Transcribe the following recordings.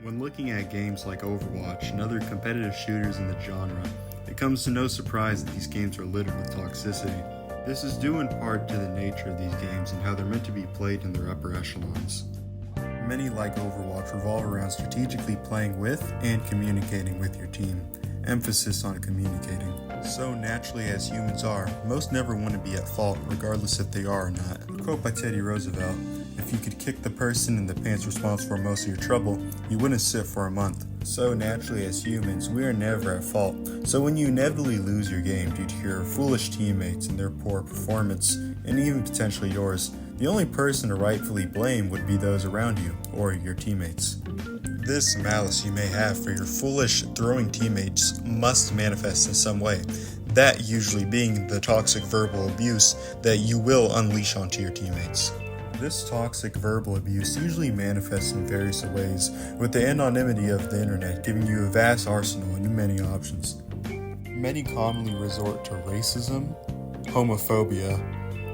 When looking at games like Overwatch and other competitive shooters in the genre, it comes to no surprise that these games are littered with toxicity. This is due in part to the nature of these games and how they're meant to be played in their upper echelons. Many like Overwatch revolve around strategically playing with and communicating with your team. Emphasis on communicating. So naturally as humans are, most never want to be at fault regardless if they are or not. Quote by Teddy Roosevelt, "If you could kick the person in the pants responsible for most of your trouble, you wouldn't sit for a month." So naturally as humans, we are never at fault. So when you inevitably lose your game due to your foolish teammates and their poor performance, and even potentially yours, the only person to rightfully blame would be those around you, or your teammates. This malice you may have for your foolish throwing teammates must manifest in some way, that usually being the toxic verbal abuse that you will unleash onto your teammates. This toxic verbal abuse usually manifests in various ways, with the anonymity of the internet giving you a vast arsenal and many options. Many commonly resort to racism, homophobia,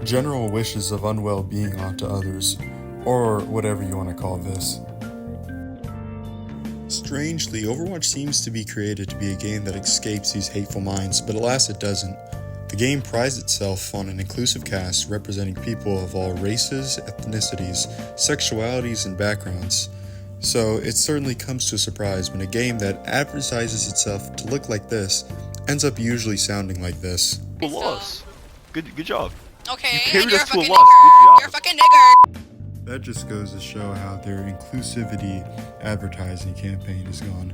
general wishes of unwell being onto others, or whatever you want to call this. Strangely, Overwatch seems to be created to be a game that escapes these hateful minds, but alas it doesn't. The game prides itself on an inclusive cast representing people of all races, ethnicities, sexualities, and backgrounds. So it certainly comes to a surprise when a game that advertises itself to look like this ends up usually sounding like this. A loss. Good job. Okay, You carried and you're a us to a fucking loss. nigger. Good job. You're a fucking nigger. That just goes to show how their inclusivity advertising campaign is gone.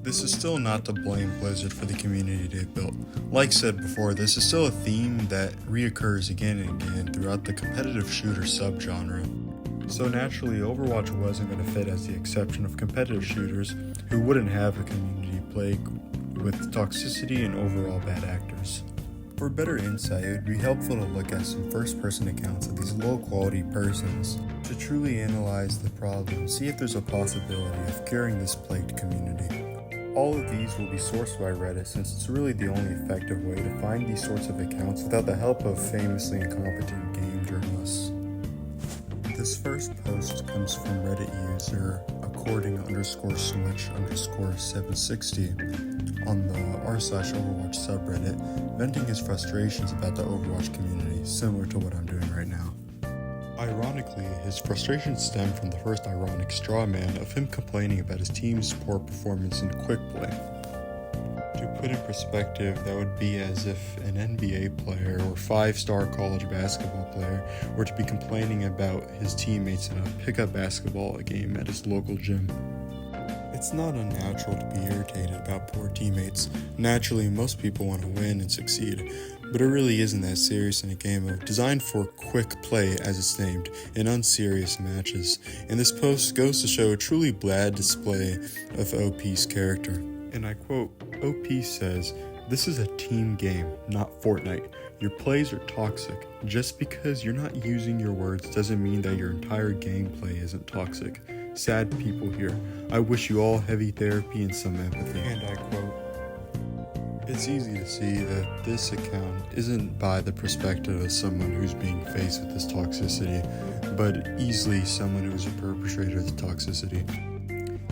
This is still not to blame Blizzard for the community they've built. Like said before, this is still a theme that reoccurs again and again throughout the competitive shooter subgenre. So naturally, Overwatch wasn't going to fit as the exception of competitive shooters who wouldn't have a community plagued with toxicity and overall bad actors. For better insight, it would be helpful to look at some first-person accounts of these low-quality persons to truly analyze the problem and see if there's a possibility of curing this plagued community. All of these will be sourced by Reddit since it's really the only effective way to find these sorts of accounts without the help of famously incompetent game journalists. This first post comes from Reddit user according_switch_760 on the r/Overwatch subreddit, venting his frustrations about the Overwatch community, similar to what I'm doing right now. Ironically, his frustration stemmed from the first ironic straw man of him complaining about his team's poor performance in quick play. To put in perspective, that would be as if an NBA player or 5-star college basketball player were to be complaining about his teammates in a pickup basketball game at his local gym. It's not unnatural to be irritated about poor teammates. Naturally, most people want to win and succeed, but it really isn't that serious in a game designed for quick play, as it's named, in unserious matches. And this post goes to show a truly bad display of OP's character. And I quote, OP says, "This is a team game, not Fortnite. Your plays are toxic. Just because you're not using your words doesn't mean that your entire gameplay isn't toxic. Sad people here. I wish you all heavy therapy and some empathy." And I quote, "It's easy to see that this account isn't by the perspective of someone who's being faced with this toxicity, but easily someone who is a perpetrator of the toxicity.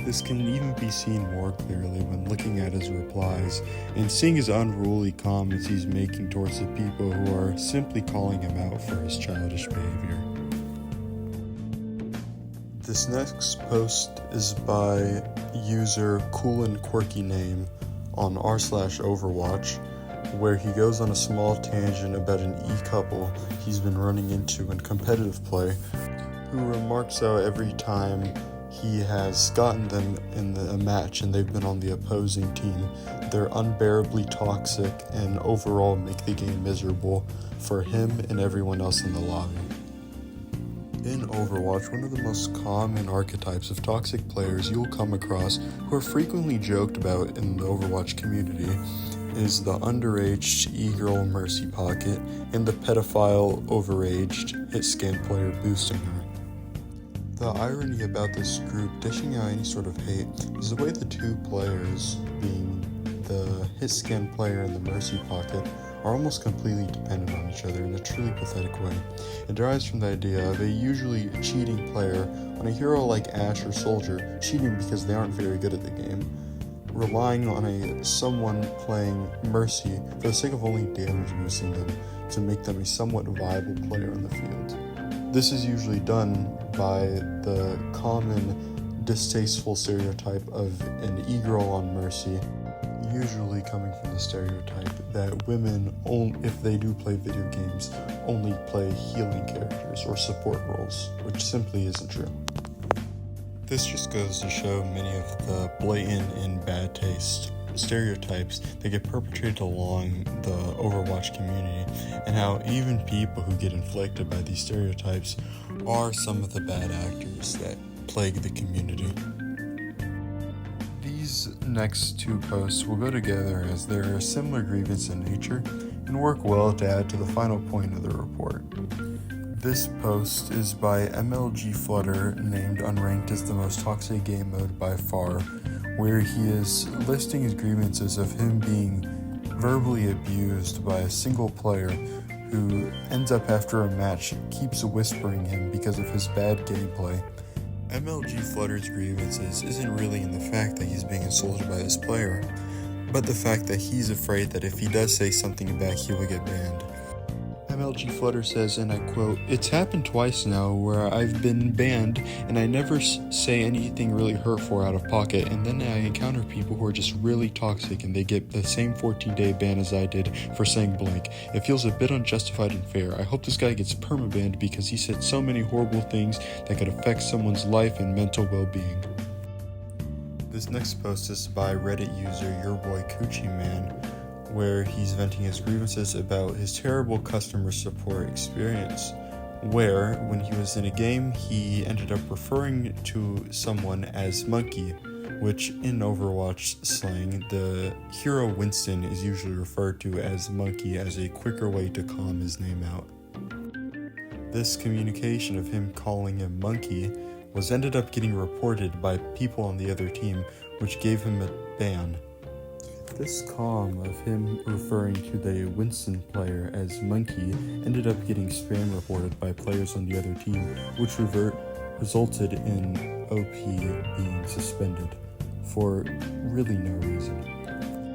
This can even be seen more clearly when looking at his replies and seeing his unruly comments he's making towards the people who are simply calling him out for his childish behavior." This next post is by user Cool and Quirky Name on r/Overwatch, where he goes on a small tangent about an e-couple he's been running into in competitive play, who remarks how every time he has gotten them in a match and they've been on the opposing team, they're unbearably toxic and overall make the game miserable for him and everyone else in the lobby. In Overwatch, one of the most common archetypes of toxic players you'll come across who are frequently joked about in the Overwatch community is the underaged e-girl Mercy Pocket and the pedophile overaged hit-scan player boosting her. The irony about this group dishing out any sort of hate is the way the two players, being the hit-scan player and the Mercy Pocket, are almost completely dependent on each other in a truly pathetic way. It derives from the idea of a usually cheating player on a hero like Ashe or Soldier cheating because they aren't very good at the game, relying on someone playing Mercy for the sake of only damage boosting them to make them a somewhat viable player on the field. This is usually done by the common distasteful stereotype of an e-girl on Mercy, usually coming from the stereotype that women, if they do play video games, only play healing characters or support roles, which simply isn't true. This just goes to show many of the blatant and bad taste stereotypes that get perpetrated along the Overwatch community, and how even people who get inflicted by these stereotypes are some of the bad actors that plague the community. These next two posts will go together as they are similar grievance in nature and work well to add to the final point of the report. This post is by MLG Flutter, named Unranked as the most toxic game mode by far, where he is listing his grievances of him being verbally abused by a single player who ends up after a match keeps whispering him because of his bad gameplay. MLG Flutter's grievances isn't really in the fact that he's being insulted by this player, but the fact that he's afraid that if he does say something back, he will get banned. MLG Flutter says, and I quote, "It's happened twice now where I've been banned and I never say anything really hurtful out of pocket, and then I encounter people who are just really toxic and they get the same 14-day ban as I did for saying blank. It feels a bit unjustified and fair. I hope this guy gets permabanned because he said so many horrible things that could affect someone's life and mental well-being." This next post is by Reddit user YourBoyCoochieMan, where he's venting his grievances about his terrible customer support experience, where, when he was in a game, he ended up referring to someone as Monkey, which in Overwatch slang, the hero Winston is usually referred to as Monkey as a quicker way to calm his name out. This communication of him calling him Monkey was ended up getting reported by people on the other team, which gave him a ban. This calm of him referring to the Winston player as Monkey ended up getting spam reported by players on the other team, which resulted in OP being suspended for really no reason.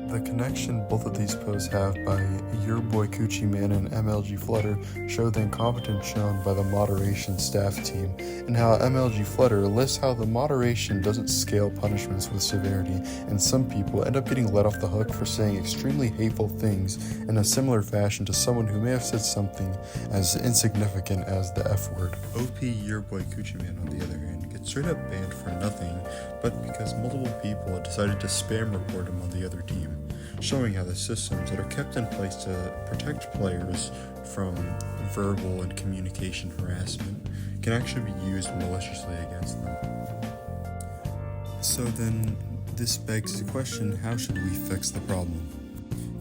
The connection both of these posts have by YourBoyCoochieMan and MLG Flutter show the incompetence shown by the moderation staff team, and how MLG Flutter lists how the moderation doesn't scale punishments with severity, and some people end up getting let off the hook for saying extremely hateful things in a similar fashion to someone who may have said something as insignificant as the F word. OP YourBoyCoochieMan, on the other hand, gets straight up banned for nothing, but because multiple people decided to spam report him on the other team, showing how the systems that are kept in place to protect players from verbal and communication harassment can actually be used maliciously against them. So then, this begs the question, how should we fix the problem?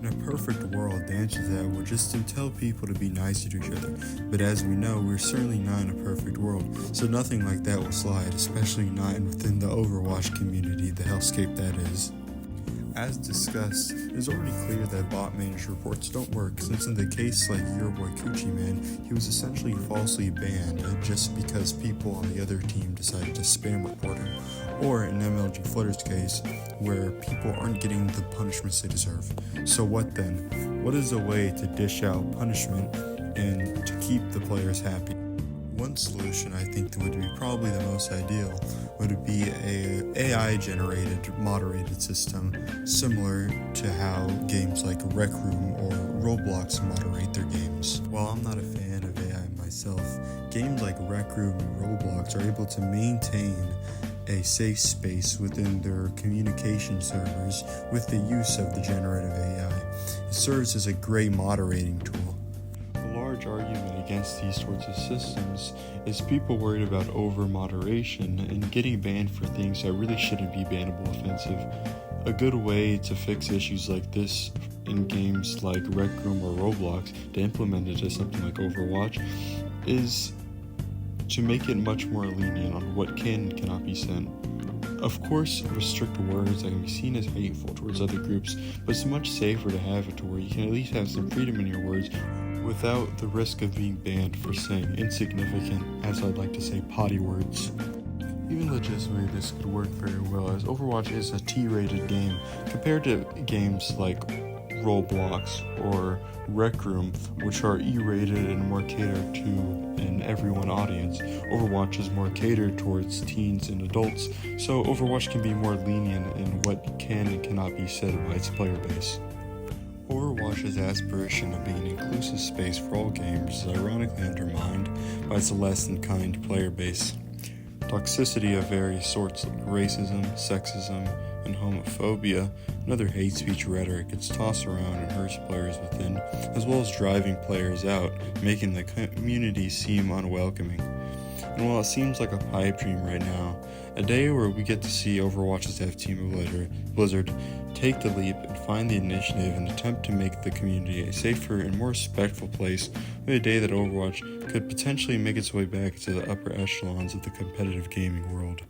In a perfect world, the answer to that would just to tell people to be nice to each other, but as we know, we're certainly not in a perfect world, so nothing like that will slide, especially not within the Overwatch community, the hellscape that is. As discussed, it is already clear that bot-managed reports don't work, since in the case like YourBoyCoochieMan, he was essentially falsely banned just because people on the other team decided to spam report him, or in MLG Flutter's case, where people aren't getting the punishments they deserve. So what then? What is a way to dish out punishment and to keep the players happy? One solution I think that would be probably the most ideal would be a AI-generated moderated system similar to how games like Rec Room or Roblox moderate their games. While I'm not a fan of AI myself, games like Rec Room and Roblox are able to maintain a safe space within their communication servers with the use of the generative AI. It serves as a great moderating tool. Large argument against these sorts of systems is people worried about over-moderation and getting banned for things that really shouldn't be bannable offensive. A good way to fix issues like this in games like Rec Room or Roblox, to implement it to something like Overwatch, is to make it much more lenient on what can and cannot be sent. of course, restrict words that can be seen as hateful towards other groups, but it's much safer to have it to where you can at least have some freedom in your words without the risk of being banned for saying insignificant, as I'd like to say, potty words. Even legitimately, this could work very well, as Overwatch is a T-rated game compared to games like Roblox or Rec Room, which are E-rated and more catered to an everyone audience. Overwatch is more catered towards teens and adults, so Overwatch can be more lenient in what can and cannot be said by its player base. Overwatch's aspiration of being an inclusive space for all gamers is ironically undermined by its less than kind player base. Toxicity of various sorts like racism, sexism, and homophobia and other hate speech rhetoric gets tossed around and hurts players within, as well as driving players out, making the community seem unwelcoming. And while it seems like a pipe dream right now, a day where we get to see Overwatch's F-Team of Blizzard take the leap and find the initiative and attempt to make the community a safer and more respectful place, will be a day that Overwatch could potentially make its way back to the upper echelons of the competitive gaming world.